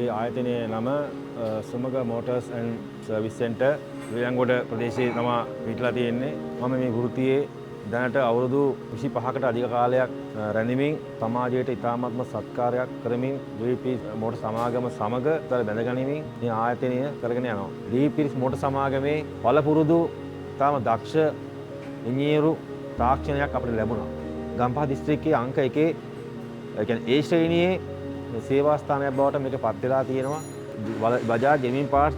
අපේ ආයතනයේ නම සුමග මෝටර්ස් ඇන්ඩ් සර්විස් සෙන්ටර් විලංගොඩ ප්‍රදේශයේ තමයි පිටලා තියෙන්නේ. මම මේ වෘත්තියේ දැනට අවුරුදු 25කට අධික කාලයක් රැඳෙමින් සමාජයට ඉතාමත්ම සත්කාරයක් කරමින් ඩීපීස් මෝටර් සමාගම සමග බැඳගනිමින් මේ ආයතනය කරගෙන යනවා. ඩීපීස් මෝටර් සමාගමේ පළපුරුදු ඉතාම දක්ෂ ඉංජිනේරු තාක්ෂණයක් අපිට ලැබුණා. ගම්පහ දිස්ත්‍රික්කයේ අංක 1 ඒ කියන්නේ ඒ ශ්‍රේණියේ සේවා ස්ථානයක් බවට මේක පත් වෙලා තියෙනවා. බජාජ් ගෙමින් පාර්ට්ස්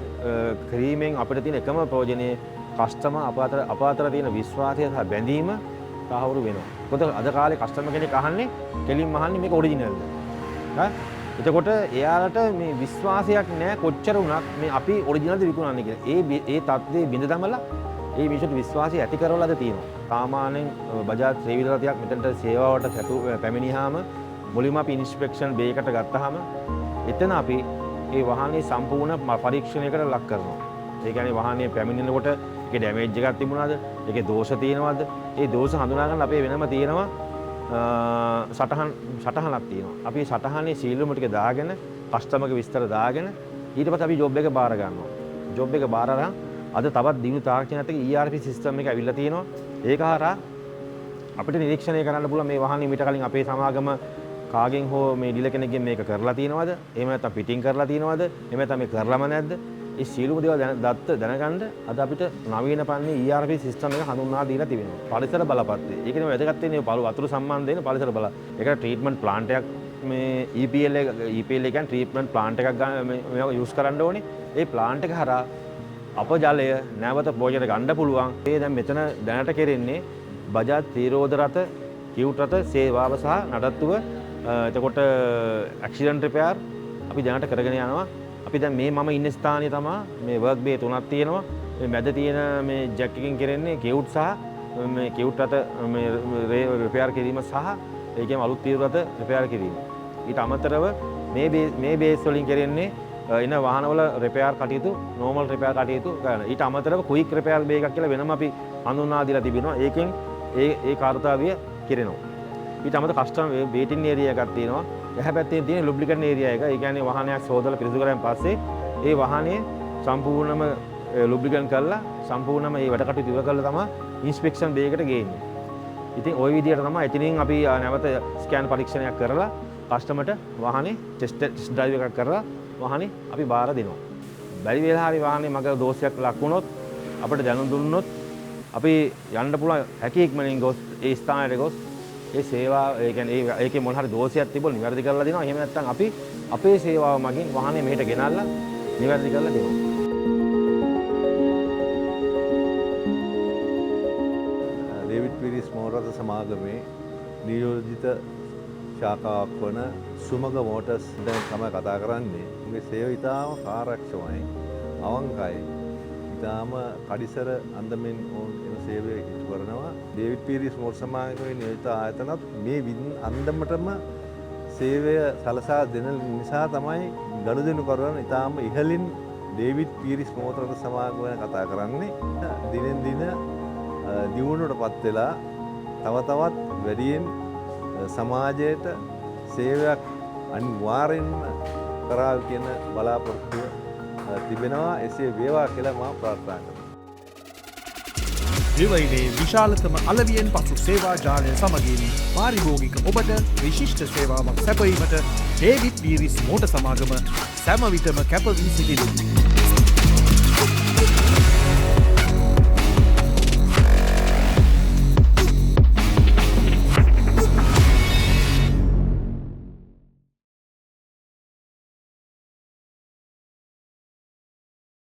ක්‍රීමෙන් අපිට තියෙන එකම ප්‍රයෝජනය කස්ටමර් අප අතර තියෙන විශ්වාසය සහ බැඳීම සාහවුරු වෙනවා. මොකද අද කාලේ කස්ටමර් කෙනෙක් අහන්නේ කෙලින්ම අහන්නේ මේක ඔරිජිනල්ද? එතකොට එයාලට මේ විශ්වාසයක් නැහැ කොච්චර වුණත් මේ අපි ඔරිජිනල්ද විකුණන්නේ කියලා. ඒ තත්ත්වයේ බිඳ දමලා ඒ මිනිසුන්ට විශ්වාසය ඇති කරවලාද තියෙනවා. සාමාන්‍යයෙන් බජාජ් ත්‍රිවිධ රථයක් මෙතනට සේවාවට පැමිණියාම මුලින්ම අපි ඉන්ස්පෙක්ෂන් බේ එකට ගත්තාම එතන අපි ඒ වාහනේ සම්පූර්ණ පරීක්ෂණයකට ලක් කරනවා. ඒ කියන්නේ වාහනේ පැමිණෙනකොට ඒකේ ඩැමේජ් එකක් තිබුණාද? ඒකේ දෝෂ තියෙනවද? ඒ දෝෂ හඳුනා ගන්න අපේ වෙනම තියෙනවා සටහනක් තියෙනවා. අපි සටහනේ සීලුම ටික දාගෙන කස්ටමර්ගේ විස්තර දාගෙන ඊට පස්සේ අපි ජොබ් එක බාර ගන්නවා. ජොබ් එක බාර අරන් අද තවත් දිනු තාක්ෂණයත් එක්ක ERP සිස්ටම් එක ඇවිල්ලා තියෙනවා. ඒක හරහා අපිට නිරීක්ෂණය කරන්න පුළුවන් මේ වාහනේ මීට කලින් අපේ සමාගම කාගෙන් හෝ මේ ඩීලර් කෙනෙක්ගෙන් මේක කරලා තියෙනවද? එහෙම නැත්නම් පිටින් කරලා තියෙනවද? එහෙම නැත්නම් මේ කරලම නැද්ද? ඒ සියලුම දේවල් දැනගන්න අද අපිට නවීන පන්නේ ERP සිස්ටම් එක හඳුන්වා දීලා තිබෙනවා. පරිසර බලපත්‍රය. ඒකනේ වැදගත් වෙන්නේ වතුර සම්බන්ධයෙන් පරිසර බල. ඒකට ට්‍රීට්මන්ට් ප්ලාන්ට් එකක් මේ EPL කියන්නේ ට්‍රීට්මන්ට් ප්ලාන්ට් එකක් ගන්න මේක යූස් කරන්න ඕනේ. ඒ ප්ලාන්ට් එක හරහා අප ජලය නැවත ප්‍රයෝජනට ගන්න පුළුවන්. ඒ දැන් මෙතන දැනට කෙරෙන්නේ බජාජ් ත්‍රිරෝද රථ, කියුට් රථ සේවාව සහ නඩත්තුව එතකොට ඇක්සිඩන්ට් රිපෙයාර් අපි දැනට කරගෙන යනවා. අපි දැන් මේ මම ඉන්න ස්ථානයේ තමයි මේ වර්ක් බේ තුනක් තියෙනවා. මේ මැද තියෙන මේ ජැක් එකකින් කරන්නේ කියුට් සහ මේ කියුට් රථ මේ රිපෙයාර් කිරීම සහ ඒ කියන්නේ අලුත් තීරු රථ රිපෙයාර් කිරීම. ඊට අමතරව මේ බේස් වලින් කරන්නේ එන වාහනවල රිපෙයාර් කටයුතු නෝමල් රිපෙයාර් කටයුතු කරන. ඊට අමතරව කුයික් රිපෙයාර් බේ එකක් කියලා වෙනම අපි හඳුන්වා දීලා තිබෙනවා. ඒකෙන් ඒ කාර්යය කෙරෙනවා. ඊට අමතරව කස්ටමර් වේටින් ඒරියා එකක් තියෙනවා. එහා පැත්තේ තියෙන ලුබ්ලිකන්ට් ඒරියා එක. ඒ කියන්නේ වාහනයක් සෝදලා පිරිසිදු කරන් පස්සේ ඒ වාහනේ සම්පූර්ණම ලුබ්ලිකන්ට් කරලා සම්පූර්ණම මේ වැඩ කටයුතු ඉවර කරලා තමයි ඉන්ස්පෙක්ෂන් බේ එකට ගේන්නේ. ඉතින් ওই විදිහට තමයි එතනින් අපි නැවත ස්කෑන් පරීක්ෂණයක් කරලා කස්ටමර්ට වාහනේ ටෙස්ට් ඩ්‍රයිව් එකක් කරලා වාහනේ අපි බාර දෙනවා. බැරි වෙලා හරි වාහනේ මග දෝෂයක් ලක් වුණොත් අපිට දැනුම් දුන්නොත් අපි යන්න පුළුවන් හැකි ඉක්මනින් ගොස් ඒ ස්ථානයට ගොස් ඒ සේවාව ඒ කියන්නේ ඒකේ මොන හරි දෝෂයක් තිබුණ නිවැරදි කරලා දෙනවා. එහෙම නැත්නම් අපි අපේ සේවාව මගින් වාහනේ මෙහෙට ගෙනල්ලා නිවැරදි කරලා දෙනවා. ඩේවිඩ් පීරිස් මෝටර් සමාගමේ නියෝජිත ශාඛාවක් වන සුමග මෝටර්ස් දැන් තමයි කතා කරන්නේ. උගේ සේවය ඉතාම කාර්යක්ෂමයි, අවංකයි. ඉතාම කඩිසර අන්දමින් එන සේවය ඉටු කරනවා. ඩේවිඩ් පීරිස් මෝටර් සමාගමේ නියෝජිත ආයතනත් මේ අන්දමටම සේවය සලසා දෙන නිසා තමයි ගනුදෙනු කරන ඉතාම ඉහළින් ඩේවිඩ් පීරිස් මෝටර් සමාගම ගැන කතා කරන්නේ. දිනෙන් දින දියුණුවටපත් වෙලා තව තවත් වැඩියෙන් සමාජයට සේවයක් අනිවාර්යෙන්ම කරාවි කියන බලාපොරොත්තුව තිබෙනවා. එසේ වේවා කියලා මම ප්‍රාර්ථනා කරනවා. දිවයිනේ විශාලතම අලවියෙන් පසු සේවා ජාලය සමගින් පාරිභෝගික ඔබට විශිෂ්ට සේවාවක් සැපයීමට ඩේවිඩ් පීරිස් මෝටර් සමාගම සෑම විටම කැප වී සිටිනවා.